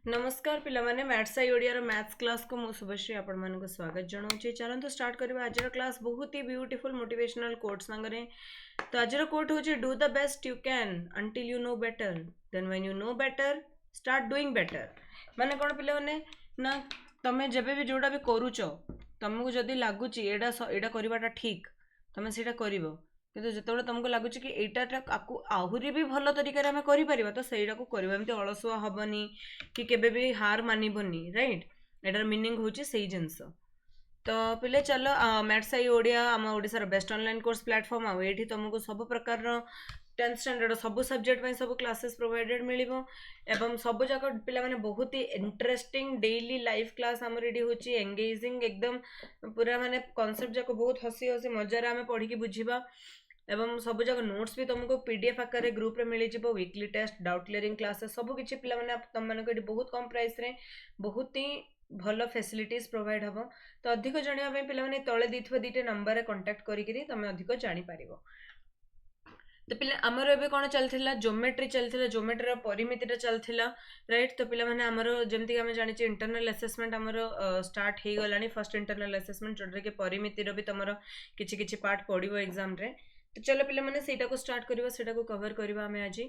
नमस्कार पिलामाने मैथ्स आई ओडिया मैथ्स क्लास को मु शुभश्री आपण मानक स्वागत जनाऊँ। चलते स्टार्ट करवा आज क्लास बहुत ही ब्यूटीफुल मोटिवेशनल कोट सांगे। तो आज कोट हूँ do the best you can until you know better than when you know better start doing better. माने कौन पिला माने ना तमें जब भी जोड़ा भी करूच तुमको जदि लगुच एटा करवाटा ठीक तुम से किंतु जो तुमको लगुच कि यहाँ आहरी भी भल तरीके आम कर तो सहीटा को करमती अलसुआ हेनी कि केबे भी हार मानबनी राइट। एटार मीनिंग हूँ से जिनस। तो पिले चल मैथ्स आई ओडिया आम ओडिशार बेस्ट ऑनलाइन कोर्स प्लेटफॉर्म आठी तुमको सब प्रकार 10th स्टैंडर्ड सब सब्जेक्ट सब क्लासेस प्रोवाइडेड मिलिबो एवं सब जाक पिला माने बहुत ही इंटरेस्टिंग डेली लाइव क्लास आम रेडी होची एंगेजिंग एकदम पूरा माने कांसेप्ट जाक बहुत हसी हसी मजार आम पढ़ी की बुझीबा एवं सब जगह नोट्स भी तुमको पीडीएफ आकार ग्रुप रे मिल जाव weekly test doubt clearing classes सब किसी पिला माने तुम मानक बहुत कम प्राइस रे बहुत ही भल फैसिलिटीज प्रोवाइड हम। तो अधिक जानापी पे तले दी दीटे नंबर कांटेक्ट करी तुम अधिक जापर। तो पिला आमर एबे कौन चलता ज्योमेट्री चलता ज्योमेट्री परिमिति चलता राइट। तो पिला माने आमर जमती आम जाने इंटरनल असेसमेंट आमर स्टार्ट हो गलानी फर्स्ट इंटरनल असेसमेंट जोटा कि परिमितिर भी तुम किछि किछि पार्ट पड़ो एग्जाम रे। तो चलो पिला माने सेटा को स्टार्ट करबा सेटा को कवर करबा हमें आज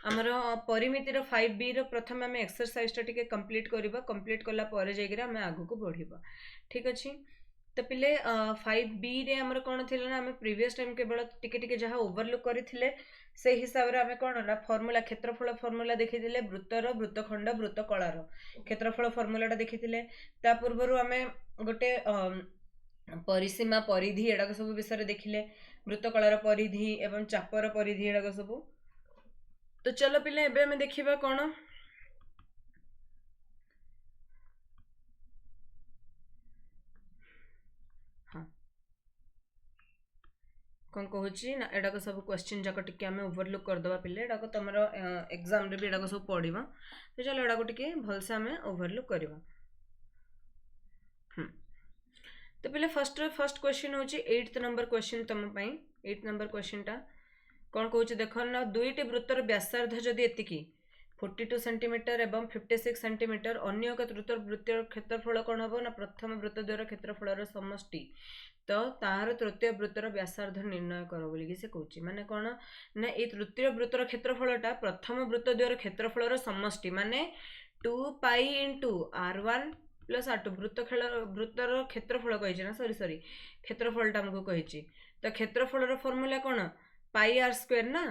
आमर परिमितिर 5B रो प्रथम आम एक्सरसाइज टा टिके कंप्लीट करबा कंप्लीट कला परे जाइरा आम आगु को बढ़िबा ठीक अछि। तो पिले 5B रे आमर कोन थिला ना आम प्रीवियस टाइम केवल टिके टिके जहा ओवरलुक करथिले से हिसाब रे आम कोन ना फार्मूला क्षेत्रफल फार्मूला देखिथिले वृत्तर वृत्तखंड वृत्तकलार क्षेत्रफल फार्मूलाटा देखिथिले। ता पूर्वरु आम गोटे परिसीमा परिधि एडाक सब विषय देखिले वृत्तकलार परिधि एवं चापर परिधि एडाक सब। तो चलो पिले एबे हमें देखिबा कोन हाँ कौन कहूँ ना एडाक सब क्वेश्चन जाक टिके आम ओवरलुक करदे पिले एडाक तुम एग्जाम रे भी एडाक सब पढ़ा। तो चलो एडाक टिके भलसे आम ओवरलुक करवा। तो पिले फर्स्ट क्वेश्चन हूँ 8th नंबर क्वेश्चन तुम 8th नंबर क्वेश्चन टा कौन कहूँ देख ना दुईटी वृत्तर व्यासार्ध जदि एतिकी 42 सेंटीमीटर एवं 56 सेंटीमीटर अन्य एक वृत्तर क्षेत्रफल कौन हम ना प्रथम वृत्त द्वारा क्षेत्रफल समष्टि तो तार तृतीय वृत्तर व्यासार्ध निर्णय कर बोलिकी से कहूँ माने कौन ना ये तृतीय वृत्तर क्षेत्रफलटा प्रथम वृत्त द्वारा क्षेत्रफल समष्टि माने 2 pi into r1 plus r2 वृत्तर क्षेत्रफल कही ना सॉरी क्षेत्रफलटा आमको कही। तो क्षेत्रफल फॉर्मूला कौन पाई आर स्क्वायर ना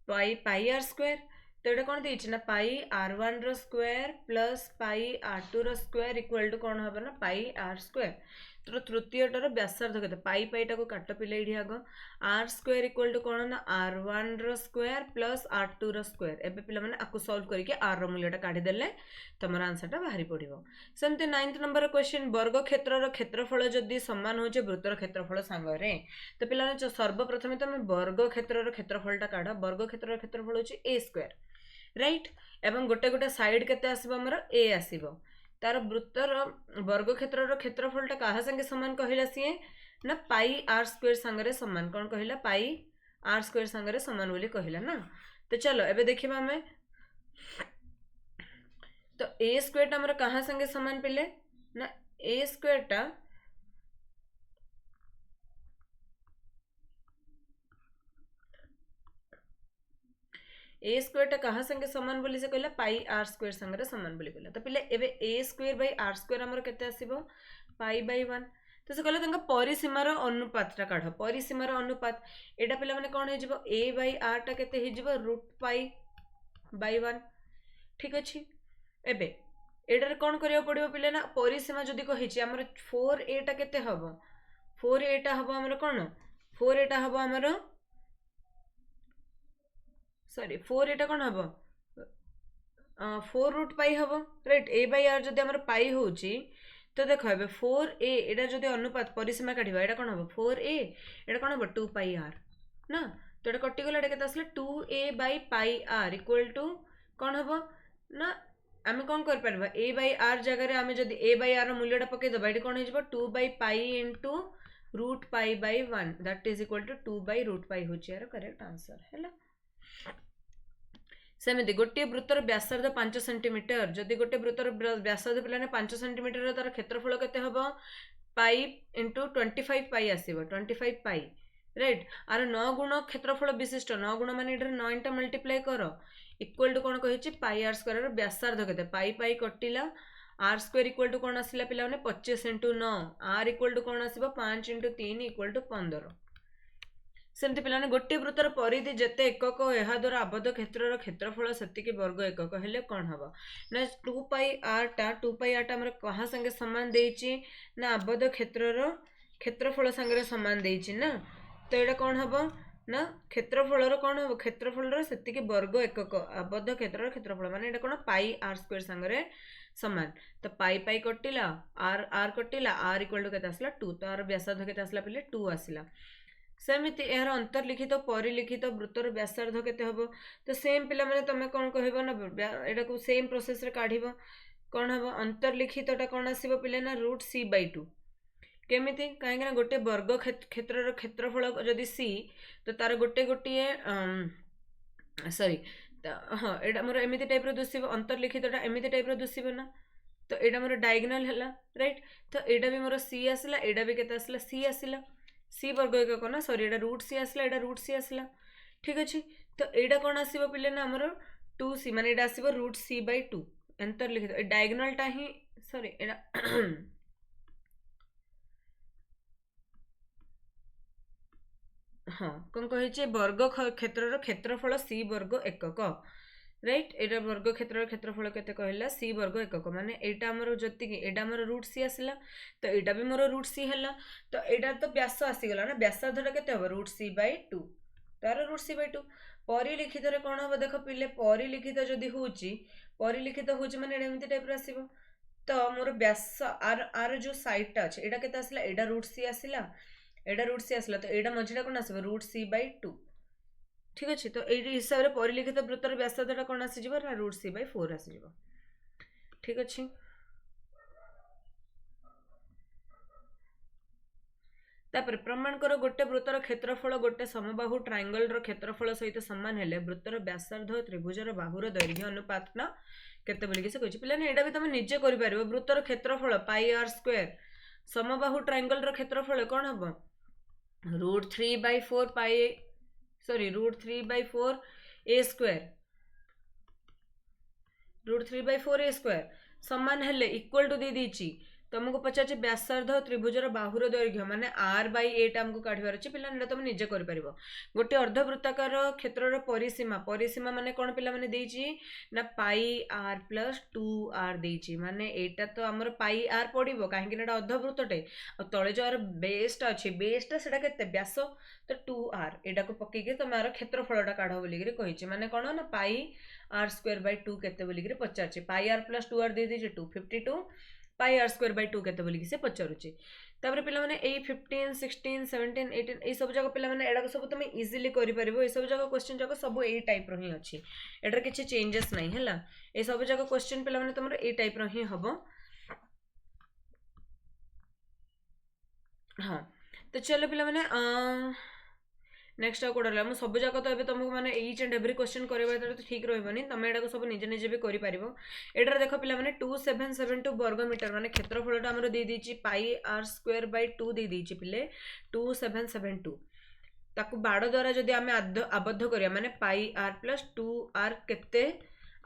पाई आर स्क्वायर। तो ये कौन देना pi r1 rho square plus pi r2 rho square equal to कौन हम ना पाई आर स्क्वायर। तो तृतीयटार व्यासार्ध के पाई पाईटा को काट पिले ये आग आर स्क्वायर इक्वल टू कौन ना r1 rho square plus r2 rho square. एबे पिला माने आकु सॉल्व करके r रो मूल्यटा काढी देले तमरा आंसरटा बाहरी पड़िबो। सेमते 9th नंबर क्वेश्चन वर्ग क्षेत्रर क्षेत्रफल जदि समान होचे वृत्तर क्षेत्रफल सांगरे तो पिला सर्वप्रथम तुम वर्ग क्षेत्रर क्षेत्रफलटा काढ वर्ग क्षेत्रर क्षेत्रफल होचे a स्क्वायर राइट एवं गोटे गोटे साइड केते आसीबो हमर a आसीबो तार वृत्तर वर्ग क्षेत्रर क्षेत्रफलटा कहा संगे समान कहला सीए ना पाई आर स्क्वायर संगे समान कौन कहला पाई आर स्क्वायर संगे समान बोली कहला ना। तो चलो एबे देखिबा हमें तो a स्क्वायर हमर कहा संगे समान पिले ना a स्क्वायर टा ए स्क्वायर कहा संगे समान बोली से कहला पाई आर स्क्वायर संगे समान बोली कहला। तो पिले एबे ए स्क्वायर बाई आर स्क्वायर हमर केते आसीबो पाई बाई 1। तो से कहला तंका परिसीमार अनुपातटा काढ परिसीमार अनुपात एटा पिला माने कोन हे जिवो a बाई r टा केते हे जिवो रूट पाई बाई 1 ठीक अछि। एबे एटार कोन करियो पड़िबो पिले ना परिसीमा जदि कहिछि हमर 4a टा केते हबो 4a टा हबो हमर कोन 4a टा हबो हमर सॉरी 4 एटा कौन हम 4 रूट पाई हम राइट a बाई आर जदि हमर पाई होची तो देख ए 4a एटा जदि अनुपात परिसीमा काढिबा एटा कौन हम 4a एटा कौन हम 2 पाई r ना। तो एटा कटि गला एटा केते आसले 2a by pi r equal to कौन हम ना आमे कौन कर परबा a बाई r जगह रे आमे जदि a बाई r मूल्यटा पके दबा एटा कौन हे जबो 2 by pi into root pi by 1 that is equal to 2 by root pi होची यार करेक्ट आंसर हैला। सेमती गोटे वृत्तर व्यासार्ध 5 सेंटीमीटर जदि गोटे वृत्तर व्यासार्ध पे 5 सेंटीमीटर तार क्षेत्रफल केते हबो पाई इंटू 25 पाई आसीबो 25 पाई राइट आर 9 गुण क्षेत्रफल विशिष्ट 9 गुण माने इधर 9 टा मल्टीप्लाई करो इक्वल टू कोन कहिछि पाई आर स्क्वायर व्यासार्ध केते पाई पाई कटिला आर स्क्वायर इक्वल टू कोन आसिला पिला माने 25 इंटू 9 आर इक्वल टू कोन आसीबो 5 इंटू 3 इक्वल टू 15 सेमती पे गोटे वृत्तर परिधि जिते एकक यह द्वारा आबद्ध क्षेत्र क्षेत्रफल से वर्ग एकक हेले कौन हम ना 2 पाई आर टा क्या संगे सामान देछि ना आबद्ध क्षेत्र क्षेत्रफल संगे सामान देछि ना तो यहाँ कौन हम ना क्षेत्रफल कौन हम क्षेत्रफल से वर्ग एकक आबद्ध क्षेत्र क्षेत्रफल माने कौन पाई आर स्क्वायर संगे सामान तो पाई पाई कटिला आर आर कटिला आर इक्वल टू के आसला 2 तो आर व्यासार्ध के आसला पे 2 आसला सेमती यार अंतर्लिखित परिलिखित वृत्तर व्यासार्ध केते हबो तो सेम पिला माने तमे कोन कहबो ना एटा को सेम प्रोसेस रे काढिबो कोन हबो अंतर्लिखितटा कोन आसीबो पिले ना √c/2 केमिति काहे ना गोटे वर्ग क्षेत्रर क्षेत्रफल जदि c तो तार गोटे गोटिए सॉरी हां एटा मोर एमिति टाइप रो दुसिबो अंतर्लिखितटा एमिति टाइप रो दुसिबो ना तो एटा मोर डायगोनल हला राइट तो एटा भी मोर c आसला एटा भी केते आसला c आसला सी वर्ग एकक ना सॉरी एटा √c आसला एटा √c आसला ठीक अछि तो एटा कोन आसीबो पिले ना हमर 2c माने एटा आसीबो √c/2 अंतर्लिखित डायगोनल टा ही सॉरी एटा हाँ कौन कहे वर्ग क्षेत्र क्षेत्रफल c वर्ग एकक राइट एटा वर्ग क्षेत्र क्षेत्रफल केते कहला c वर्ग एकक माने एटा हमर जति कि एटा हमर √c आसला तो एटा भी मोर √c हला तो एटा तो व्यास आसी गला ना व्यासार्धटा केते हो √c/2 तार √c/2 परिलिखित रे कोन हो देखो पिले परिलिखित जदि होची माने एमिति टाइप रे आसीबो तो मोर व्यास आर आर जो साइड टा अछि एटा केते आसला एटा √c आसला एटा √c आसला तो एटा मझिटा कोन आसीबो √c/2 ठीक अच्छे तो ये हिसाब से परिलिखित वृत्तर व्यासार्धटा कौन आसीजिबो ना √c/4 आसीजिबो ठीक अच्छे तापर प्रमाण कर गोटे वृत्तर क्षेत्रफल गोटे समबाहु ट्रायंगल रो क्षेत्रफल सहित समान हेले वृत्तर व्यासार्ध त्रिभुजर बाहुर दैर्घ्य अनुपात ना केते बोली के से कहछि पिलाने एटा भी तुम निजे करि पारिबो वृत्तर क्षेत्रफल पाई आर स्क्वायर समबाहु ट्रायंगल रो क्षेत्रफल कौन हबो √3/4 pi sorry √3/4 a square √3/4 a square समान हेले इक्वल टू दे दीची तुमको पचार व्यासार्ध त्रिभुजर बाहुर दैर्घ्य माने r/a हमको काढिबार अछि पिला नेटा तुम निजे करि परिबो गोटे अर्धवृत्ताकार क्षेत्रर परिसीमा परिसीमा माने कोन पिला माने देइची ना पाई r + 2r देइची माने एटा तो हमर पाई r पडिबो काहे कि नेटा अर्धवृत्तटे आ तळे जो आर बेसटा अछि बेसटा सेटा केते व्यास तो 2r एटा को पक्के के तमार क्षेत्रफलटा काढो बोली रे कहिची माने कोन ना पाई r²/2 केते बोली रे पचारची पाई r + 2r दे दीची 252 पाई r²/2 केते बोली से पचारुची तापर पिला माने ए 15 16 17 18 ए सब जगह पिला माने एडा सब तुम इजीली करि परिबो ए सब जगह क्वेश्चन जगह सब ए टाइप रो ही अछि एडर किछि चेंजेस नै हला ए सब जगह क्वेश्चन पिला माने तुमरो ए टाइप रो ही हबो हां तो चलो पिला माने नेक्स्ट कोड हम सब जाक तो ए तुमको माने ईच एंड एवरी क्वेश्चन करबा तो ठीक रहबनी तुम एडा सब निजे निजे भी करि पारिबो एडर देखो पिला माने 2772 वर्ग मीटर माने क्षेत्रफलटा हमर दे दीची पाई r²/2 दे दीची पिले 2772 ताकू बाड़ द्वारा जदि आमे आबद्ध करिया माने पाई r + 2r केते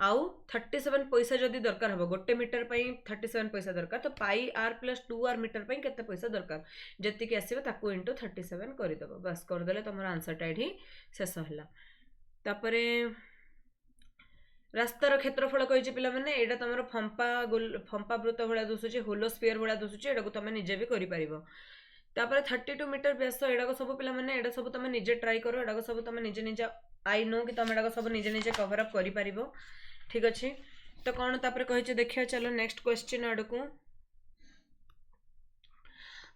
आउ 37 पैसा जदि दरकार हबो गोटे मीटर पई 37 पैसा दरकार तो पाई r + 2r मीटर पई केते पैसा दरकार जति के आसीबो ताकू * 37 करि दबो बस कर देले तमरा आंसर टा एठी शेष हला तापरे रास्तार क्षेत्रफल कहिछि पिला माने एटा तमरो फंपा वृत्त भळा दोसुछि होलोस्फियर भळा दोसुछि एटा को तमे निजे भी करि परिबो तापरे 32 मीटर व्यास एटा को सब पिला माने एटा सब तमे निजे ट्राई करो एटा को सब तमे निजे निजे आई नो कि तमे एटा को सब निजे निजे कवर अप करि परिबो ठीक अच्छे तो कौन तापर कहिचे देखिया चलो नेक्स्ट क्वेश्चन आड़ को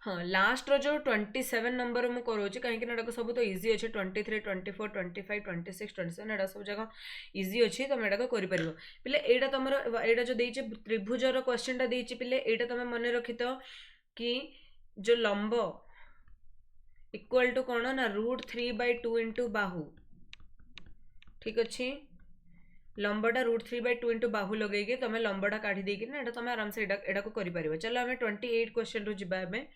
हाँ लास्ट रो जो 27 नंबर मु करोची काहे कि एटा सब तो इजी अछि 23 24 25 26 27 एटा सब जगह इजी अछि तमे एटा को करि परिबो पिले एटा तमरो एटा जो देइचे त्रिभुज रो क्वेश्चन टा देइचे पिले एटा तमे मने रखितो कि जो लंब इक्वल टू कोन ना √3/2 * बाहु ठीक अछि लंबटा √3/2 इंटू बाहु लगे तुम लंबटा काढ़ी देकी ना तुम आराम से एटा को करि परिबो। चलो आम 28 क्वेश्चन रु जिबा एबे।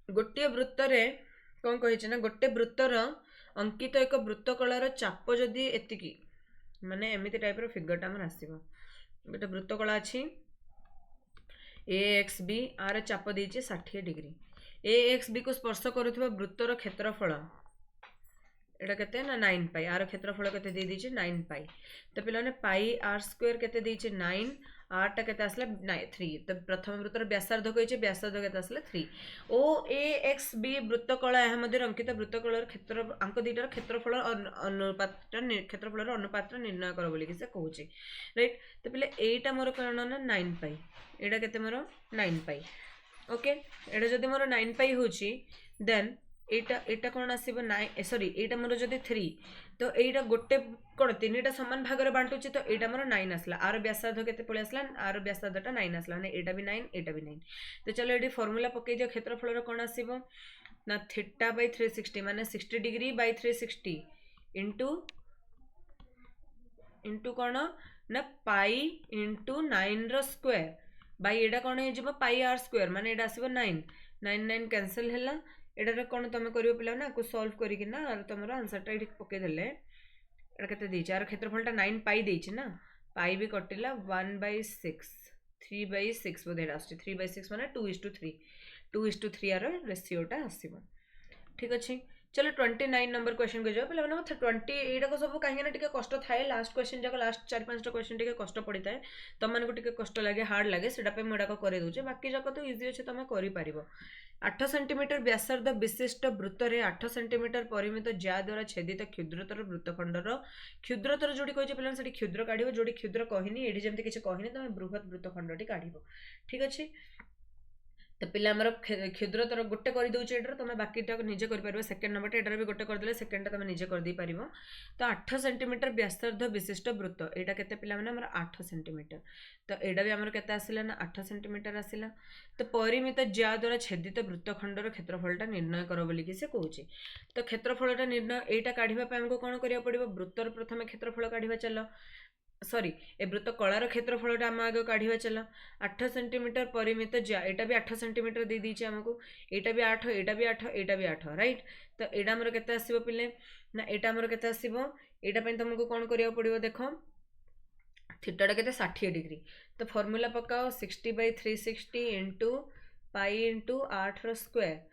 गोटे वृत्त रे कौन कही ना गोटे वृत्तर अंकित एक वृत्त कलार चाप जदि एतिकी माने एमिति टाइप रो फिगर टा हमर आसीबो। गोटे वृत्त कला अछि AXB आर चाप देछि 60 डिग्री। AXB को स्पर्श करुवा वृत्तर क्षेत्रफल एटा केते ना 9 पाई आर क्षेत्रफल केते दे दीजिए 9 पाई। तो पिलाने पाई आर स्क्वायर केते दीजिए 9 आर टा केते आसला 3। तो प्रथम वृत्तर व्यासार्ध कहिजे व्यासार्ध केते आसला 3। ओ ए एक्स बी वृत्त कला एहा मध्ये अंकित वृत्त कलार क्षेत्र अंक दुईटार क्षेत्रफल अनुपात क्षेत्रफल अनुपात निर्णय कर बोली कि से कहूची राइट। तो पिले एटा मोर कण ना 9 पाई एटा केते मोर 9 पाई ओके। एटा जदि मोर 9 पाई होची देन एटा कौन आसो 9 सॉरी एटा मोर जदि 3 तो एटा गोटे कौन 3टा समान भाग में बांटुची तो एटा मोर 9 आसला आर व्यासार्ध केते पळे आसला आर व्यासार्धटा 9 आसला माने एटा भी 9 एटा भी 9। तो चलो एटी फॉर्मूला पकई दियो क्षेत्रफल कौन आसीबो ना θ/360 माने 60 डिग्री बाय 360 इंटू कौन ना pi into 9 rho square by एटा कौन हे जिवो पाई आर स्क्वायर माने एटा आसीबो 9 9 9 कैंसिल हैला। एटार कौन तुम कर पिला ना को सॉल्व करिकिना तुम आंसरटा ये पकई देले एटा केते देछि आर क्षेत्रफलटा 9 पाई देछि ना पाई भी कटिला 1/6 3/6 बोधे आसछि 3/6 माने 2:3 2:3 आर रेशियोटा आसीबो ठीक अछि। चलो 29 नंबर क्वेश्चन को जाओ पे 20 एटा को सब कहीं ना टिके कष्ट थाए लास्ट क्वेश्चन जाक लास्ट 4-5टा क्वेश्चन टिके कष्ट पड़ी थाए तुम मानको टिके कष्ट लागे हार्ड लागे सेटा पे मुडा को करे दोचे बाकी जाक तो इजी अछि तुम करि पारिबो। 8 सेंटीमीटर व्यासार्ध विशिष्ट वृत्त रे 8 सेंटीमीटर परिमित ज्या द्वारा छेदित क्षुद्रतर वृत्तखंडर क्षुद्रतर जोडी कहि पिलान सेठी क्षुद्र काढिबो जोडी क्षुद्र कहिनी एठी जेमति किछ कहिनी तुम बृहत वृत्तखंडटी काढिबो ठीक अछि। तो पिला हमर क्षुद्रतर गोटे कर दउचे एटर तुम बाकीटा निजे कर पारिबो सेकंड नंबर एटर भी गोटे कर देले सेकंडटा तुम निजे कर दे पारिबो। तो 8 सेंटीमीटर व्यासार्ध विशिष्ट वृत्त एटा केते पिला माने हमर 8 सेंटीमीटर तो एटा भी हमर केते आसिला ना 8 सेंटीमीटर आसिला। तो परिमित ज्या द्वारा छेदित वृत्तखंडर क्षेत्रफलटा निर्णय कर बोली कि से कहूची। तो क्षेत्रफलटा निर्णय एटा काढिबा पे हमको कोन करिया पड़िबो वृत्तर प्रथम क्षेत्रफल काढिबा चलो सॉरी ए वृत्त कलार क्षेत्रफल आम आगे काढ़ा चल 8 सेंटीमीटर परिमित ज्या एटा भी 8 सेंटीमीटर दे दीजिए आमको एटा भी 8 एटा भी 8 एटा भी 8 राइट। तो एटा हमर केते आसीबो पिले ना एटा हमर केते आसीबो एटा पे तुमको कोन करिया पड़िबो देखो थीटाटा केते 60 डिग्री। तो फॉर्मूला पकाओ 60/360 इंटू पाई इंटू 8 रो स्क्वायर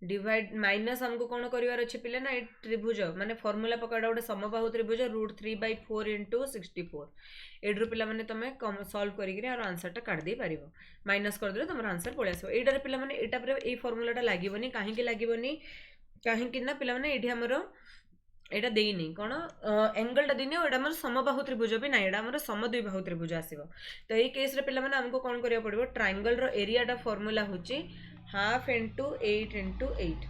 डिवाइड माइनस हमको कौन कर पिले ना त्रिभुज माने फॉर्मूला पकाटा गोटे समबाहु त्रिभुज √3/4 इंटू 64 एड्रु पिला माने तुम कम सॉल्व करिक आंसरटा काट दे पारिबो माइनस करदे तुम आंसर पळे आसो। एटार पिला माने एटा पर ए फॉर्मूलाटा लागोनी कहीं लागोनी कहीं ना पिला माने एठी हमरो एटा देइनी कोन एंगलटा देइनी एटा हमर समबाहु त्रिभुज भी ना एटा हमर समद्विबाहु त्रिभुज आसीबो। तो ए केस रे पिला माने हमको कोन करिया पड़िबो ट्रायंगल रो एरियाटा फॉर्मूला होची 1/2 इंटू 8 इंटू 8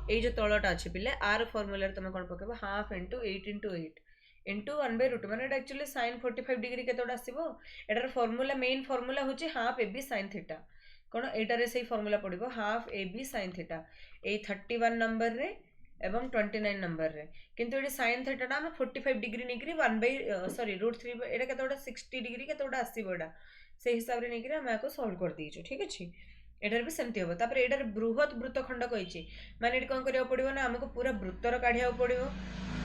ये जो तलटा अच्छे पिले आर फॉर्मूला तुम कौन पकेब 1/2 इंटू 8 इंटू 8 इंटू 1/√2 माने एक्चुअली sin 45 डिग्री केतोटा आसीबो एटार फॉर्मूला मेन फॉर्मूला होची 1/2 AB sin थीटा कोन एटारे सेही फॉर्मूला पड़िबो 1/2 AB sin थीटा ए 31 नंबर रे एवं 29 नंबर रे किंतु एटी sin थीटाटा हम 45 डिग्री नेकरी 1/√3 एटा केतोटा 60 डिग्री केतोटा आसीबो एटा से हिसाब रे नेकरी हम याको सॉल्व कर दीजो ठीक अछि। एटार भी सेमती हम तापर एटार बृहत वृत्तखंड कहिछि माने एटी कोन करिया पड़िबो ना हमको पूरा वृत्तर काढिया पड़िबो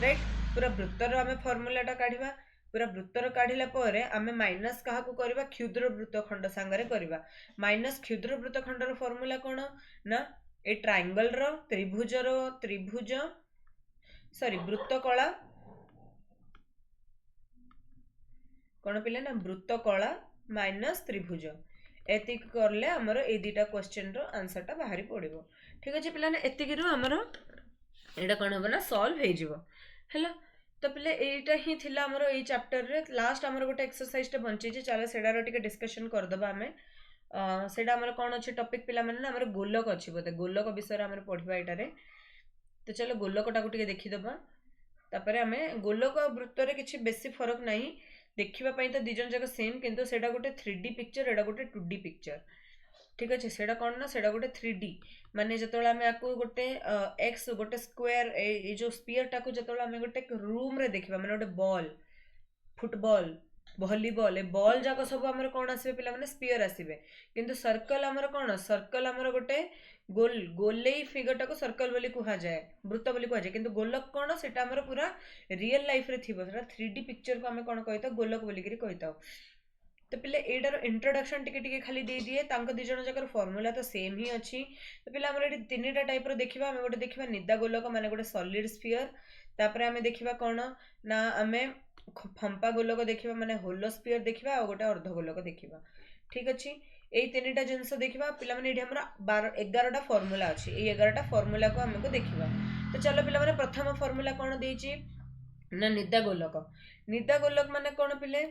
राइट पूरा वृत्तर हमें फॉर्मूलाटा काढिबा पूरा वृत्तर काढिला परे हमें माइनस काहा को करबा क्षुद्र वृत्तखंड संगरे करबा माइनस क्षुद्र वृत्तखंडर फॉर्मूला कोन ना ए ट्रायंगल रो त्रिभुज सॉरी वृत्तकला कोन पिले ना वृत्तकला माइनस त्रिभुज एतिक करले हमर ए दुटा क्वेश्चन रो आंसरटा बाहरी पड़िबो ठीक अछि पिला ने एतिक रो हमर एटा कोन होबो ना सॉल्व हे जिवो हैला। तो पिले एटा ही थिला हमर ए चैप्टर रे लास्ट हमर गोटे एक्सरसाइज टे बंची जे चलो सेडा रो टिके डिस्कशन कर दबा हमें सेडा हमर कोन अछि टॉपिक पिला माने ना हमर गोलक अछि बोते गोलक विषय हमर पढिबा एटा रे। तो चलो गोलकटा को टिके देखि दबा तापरे हमें गोलक वृत्त रे किछि बेसी फरक नाही देखिबा पई तो दिजन जक सेम किंतु सेडा गोटे 3D पिक्चर एडा गोटे 2D पिक्चर ठीक अछि। सेडा कोन ना सेडा गोटे 3D माने जतोला हमें आको गोटे एक्स गोटे स्क्वायर ए जो स्फीयर टाको जतोला हमें गोटे रूम रे देखिबा माने गोटे बॉल फुटबॉल भलीबॉल ए बॉल जाक सब आमर कौन आसबे पिला माने स्पीयर आसबे किंतु सर्कल आमर कौन सर्कल आमर गोटे गोल गोलेई फिगर टाको सर्कल बोली कुहा जाए वृत्त बोली कुहा जाए किंतु गोलक कौन सेटा आमर पूरा रियल लाइफ रे थिबो सेटा 3D पिक्चर को आमे कौन कहिता गोलक बोली करी कहिता तो पिले एटार इंट्रोडक्शन टिके टिके खाली दे दिए तांको दि जण जाकर फार्मूला तो सेम ही अछि तो पिला हमर एटी तीनटा टाइप रो देखिबा हमें गोटे देखिबा निदा गोलक माने गोटे सॉलिड स्फीयर तापरे हमें देखिबा कौन ना हमें फंपा गोलक देखिबा माने होलो स्फीयर देखिबा और गोटे अर्ध गोलक देखिबा ठीक अछि एई तीनटा जिंस देखिबा पिला माने एठी हमरा 12 11टा फार्मूला अछि एई 11टा फार्मूला को हमको देखिबा तो चलो पिला माने प्रथम फार्मूला कोन देछि ना निदा गोलक माने कोन पिले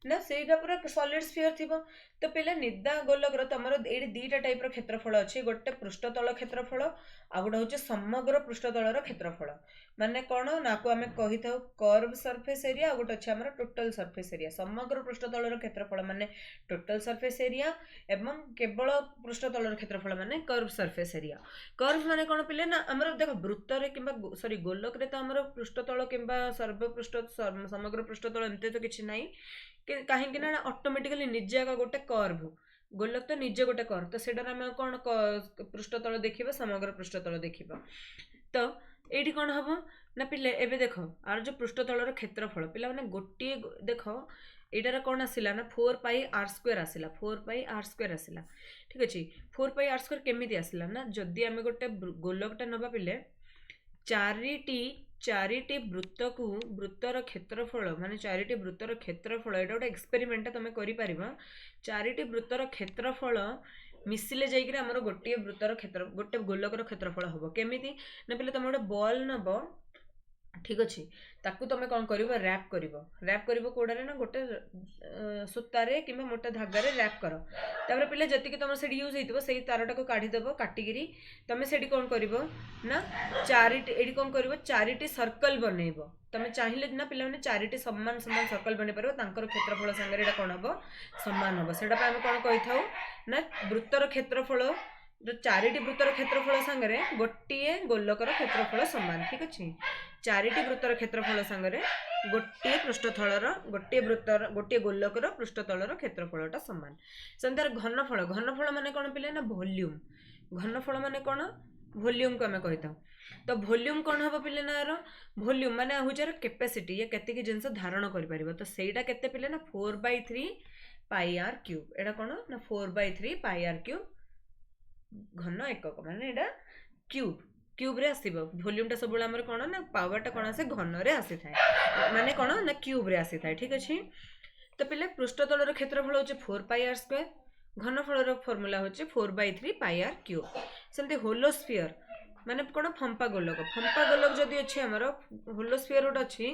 ना सेटा पूरा सॉलिड स्फीयर थिबो तो पिले निदा गोलक रो तमरो एडी दीटा टाइप रो क्षेत्रफल अछि गोटे पृष्ठतल क्षेत्रफल आ गोटे होचे समग्र पृष्ठतल रो क्षेत्रफल माने कोन ना को हमें कहि थाउ कर्व सरफेस एरिया आ गोटे अछि हमर टोटल सरफेस एरिया समग्र पृष्ठतल रो क्षेत्रफल माने टोटल सरफेस एरिया एवं केवल पृष्ठतल रो क्षेत्रफल माने कर्व सरफेस एरिया कर्व माने कोन पिले ना हमर देखो वृत्त रे किबा सॉरी गोलक रे तो हमर पृष्ठतल किबा सर्वपृष्ठ समग्र पृष्ठतल एमते तो किछि नाही कहीं ना ऑटोमेटिकली निजे आगा गोटे कर्व गोलक तो निजे गोटे कर्व तो सेटार आम कौन पृष्ठतल देखिबा समग्र पृष्ठतल देखिबा तो एठी कौन हम ना पिले एबे देखो आर जो पृष्ठतल क्षेत्रफल पिला माने गोटे देखो एटार कौन आसिला ना 4 पाई आर स्क्वायर आसिला 4 पाई आर स्क्वायर आसिला ठीक अछि 4 पाई आर स्क्वायर केमिति आसिला ना जदी आमे गोटे गोलकटा नबा पिले चारिटी वृत्त को वृत्तर क्षेत्रफल माने चारिटी वृत्तर क्षेत्रफल एटा गोटे एक्सपेरिमेंट तुम करि परिबा चारिटी वृत्तर क्षेत्रफल मिसिले जाइकरी हमर गोटे वृत्तर क्षेत्र गोटे गोलकर क्षेत्रफल हबो केमिति ना पहिले तुम गोटे बॉल नबो ठीक अछि ताकू तुम कौन करिवो रैप करिवो कोडारे ना गोटे सूतारे किबा मोटा धागारे रैप करो तापर पिले जति कि तुम सेडी यूज हेतिबो सेही तारटा को काढी देबो काटिगिरी तुम सेडी कौन करिवो ना चारिटी एडी कौन करिवो चारिटी सर्कल बनेइबो तुम चाहिए ना पिला माने चारिटी समान समान सर्कल बने परबो तांकर क्षेत्रफल संगे एटा कोन हबो समान हबो सेटा पे हम कोन कहि थाउ ना वृत्तर क्षेत्रफल जो चारिटी वृत्तर क्षेत्रफल संगे गोटे गोलकर क्षेत्रफल समान ठीक अछि चारिटी वृत्तर क्षेत्रफल संगे गोटे पृष्ठतलर गोटे वृत्तर गोटे गोलकर पृष्ठतलर क्षेत्रफलटा समान संतार घनफल माने कोन पिले ना वॉल्यूम घनफल माने कोन वॉल्यूम को हमें कहिता तो वॉल्यूम कोन हबो पिले ना यार वॉल्यूम माने हुजर कैपेसिटी ये केते की जिंस धारण करि परिबो तो सेटा केते पिले ना 4/3 पाई आर क्यूब एटा कोन ना 4/3 पाई आर क्यूब घन एकक माने एटा क्यूब रे आसीबो वॉल्यूम टा सब हमर कोन ना पावर टा कोन आसे घन रे आसी थाए माने कोन ना क्यूब रे आसी थाए ठीक अछि तो पिले पृष्ठतल रो क्षेत्रफल होचे 4 पाई आर स्क्वायर घनफल रो फार्मूला होचे 4/3 पाई आर क्यूब सेमते होलो स्फीयर माने कोन फंपा गोलक जदी अछि हमर होलो स्फीयर उड अछि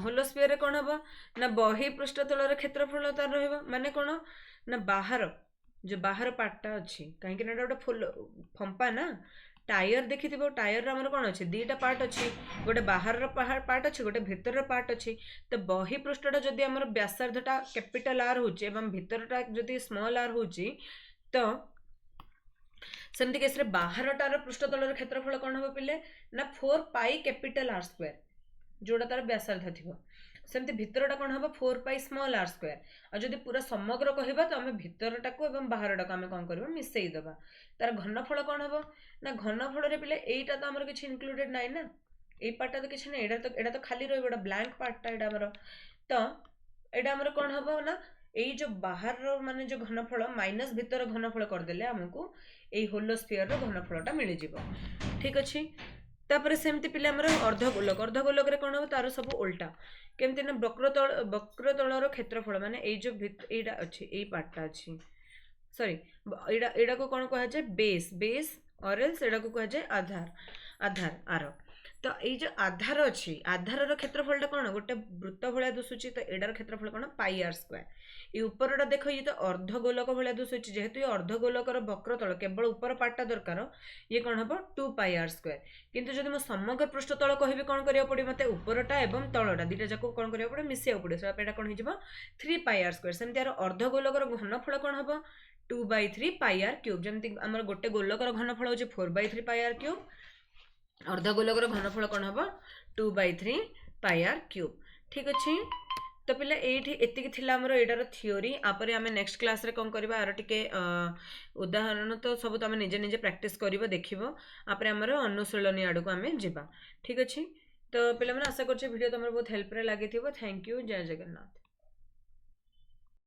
होलो स्फीयर रे कोन हबो ना बही पृष्ठतल रो क्षेत्रफल तार रहबो माने कोन ना बाहर पार्टटा अछि काहे कि ना गोटे फुल फंपा ना टायर देखिथिबो टायर रे हमर कोन अछि दीटा पार्ट अछि गोटे बाहर रो पार्ट अछि गोटे भीतर रो पार्ट अछि तो बही पृष्ठटा जदी हमर व्यासार्धटा कैपिटल आर होचे एवं भीतरटा जदी स्मॉल आर होची तो सेमति केस रे बाहरटार पृष्ठतलर क्षेत्रफल कोन हबो पिले ना 4 पाई कैपिटल आर स्क्वायर जोड़ा तार व्यासार्ध थिबो सेमति भीतरटा कोन हबो 4 पाई स्मॉल आर स्क्वायर आ जदी पूरा समग्र कहिबा तो हमें भीतरटा को एवं बाहरटा को हमें कोन करबा मिसेई देबा तार घनफल कोन हबो ना घनफल रे पिले एटा तो हमर किछ इंक्लूडेड नाही ना ए पार्टटा तो किछ नै एटा तो खाली रहबो एटा ब्लैंक पार्टटा एटा हमर तो एटा हमर कोन हबो ना एई जो बाहर माने जो घनफल माइनस भीतर घनफल कर देले हमकु एई होलो स्फीयर रो घनफलटा मिलि जिवो ठीक अछि तापर सेमति पिले हमर अर्ध गोलक रे कोन हो तार सब उल्टा केमति ना वक्रतल रो क्षेत्रफल माने एई जो एटा अछि एई पार्टटा अछि सॉरी एडा को कोन कहा जाय बेस और एल्स एडा को कहा जाय आधार आरो तो ये जो आधार अच्छी आधार क्षेत्रफल कौन गोटे वृत्त भाया दुसुची तो एडार क्षेत्रफल कौन पाई आर स्क्वायर ये ऊपरटा देख ये तो अर्धगोलक भाया दुसुची जेहेतु ये अर्धगोलकर वक्रतल केवल ऊपर पार्टा दरकार ये कौन हम 2 पाई आर स्क्वायर किंतु जब मैं समग्र पृष्ठतल कहि कौन करा पड़े मत ऊपरटा एवं तलटा दुटा जाक कौन करा पड़े मिसेया पड़े से कौन हो 3 पाई आर स्क्वायर सेमती यार अर्धगोलकर घनफल कौन हम 2/3 पाई आर क्यूब जमती आम गोटे गोलकर घनफल हो 4/3 पाई आर क्यूब अर्धगोलकर घनफल कौन हम 2/3 पाई आर क्यूब ठीक अच्छे तो पिला एठी एतिक थिला हमर एटार थियोरी आपर आमे नेक्स्ट क्लास रे कोन करबा आर टिके उदाहरण तो सब तो आमे निजे निजे प्रैक्टिस करबो देखिबो आपर हमर अनुशीलनी आडू को आमे जिबा ठीक अछि तो पिला माने आशा करछे वीडियो तमर बहुत हेल्प रे लागिथिबो थैंक यू जय जगन्नाथ।